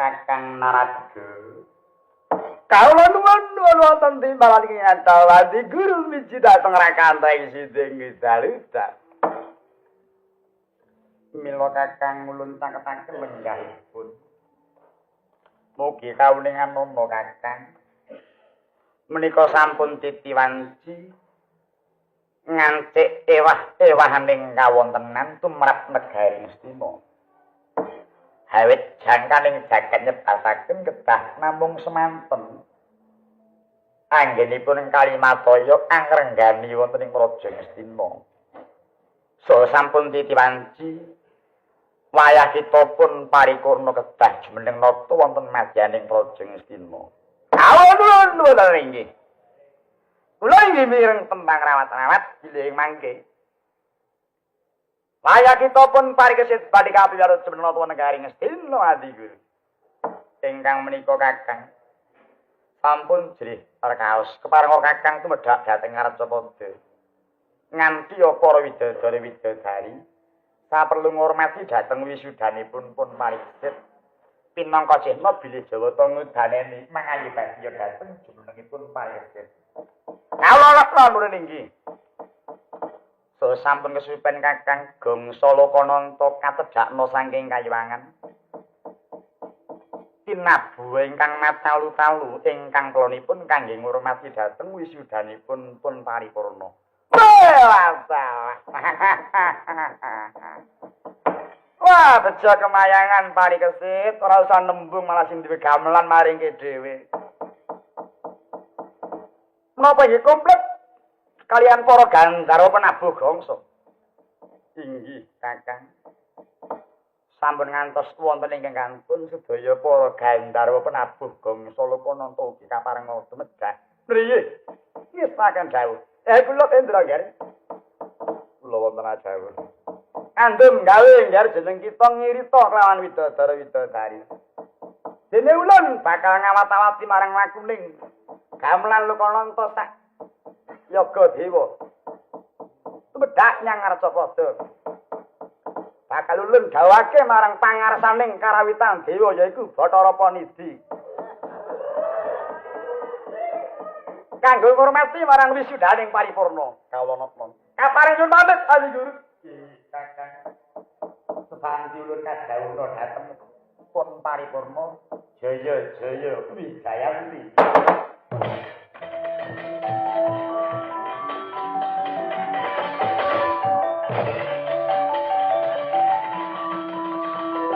Kakang Narada. Kawula nuwun wonten timbalan ing Antawati guru miji dhateng rakanteng siding daludan. Mila Kakang ngulun caketaken lenggahipun. Mugi kawuningan nono Kakang. Menika sampun titiwanci ngancik ewah-ewahaning kawontenan tumrap negari Astina. Hawit jangkaning jagat nyebasaken kedah namung semanten. Anggenipun Kalimataya angrenggani wonten ing Praja Astina. So sampun titiwanci wayah kita pun paripurna kedah jumeneng nata wonten madyaning Praja Astina. Kawula nuwun inggih. Kula inggih mireng tembang rawat-rawat bilih mangke. Wayah kita pun parikesit badhe kapilarut jumeneng nata negari Astina Adi Guru. Ingkang menika Kakang sampun jrih perkaos keparenga Kakang tumedhak dhateng Arcapada. Nganti para widodari saperlu ngurmati dhateng wisudanipun pun parikesit pinangka cihna bilih Jawata ngudaneni mangayi badya dhateng jumenengipun parikesit. Kawula nuwun inggih. So sampun kesupen Kakang gongsa lokananta katedhakna saking kayiwangan. Tinabu ingkang matalu-talu ingkang klonipun kangge ngurmati dhateng wisudanipun pun paripurna. Wah, bejo kemayangan parikesit ora usah nembung malah sing duwe gamelan maringke dhewe. Napa iki komplit kalian para Gandharwa penabuh gongsa? Inggih, Kakang. Sampun ngantos wonten ingkang kantun sedaya para Gandharwa penabuh gongsa lokananta ugi kaparenga tumedhak. Nggih, ngestaken dawuh. Kula Indra Gar. Kula wonten dawuh. Andhem gawe ngar jeneng kita ngirita kelawan widodara-widodari. Dene ulun bakal ngawat-awati marang lakuning gamelan lokananta sak yoga dewa. Tumedhak nyang Arcapada. Bakal ulun gawake marang pangarsaning karawitan dewa yaiku Bathara Panidi. Kanggo ngurmati marang wisudaning paripurna. Kawula napa. Kaparing nyuwun pamit Adi Guru. Kakang. Sepanti ulun kadhawuhna dhateng pun paripurna. Jaya-jaya Wijayanti.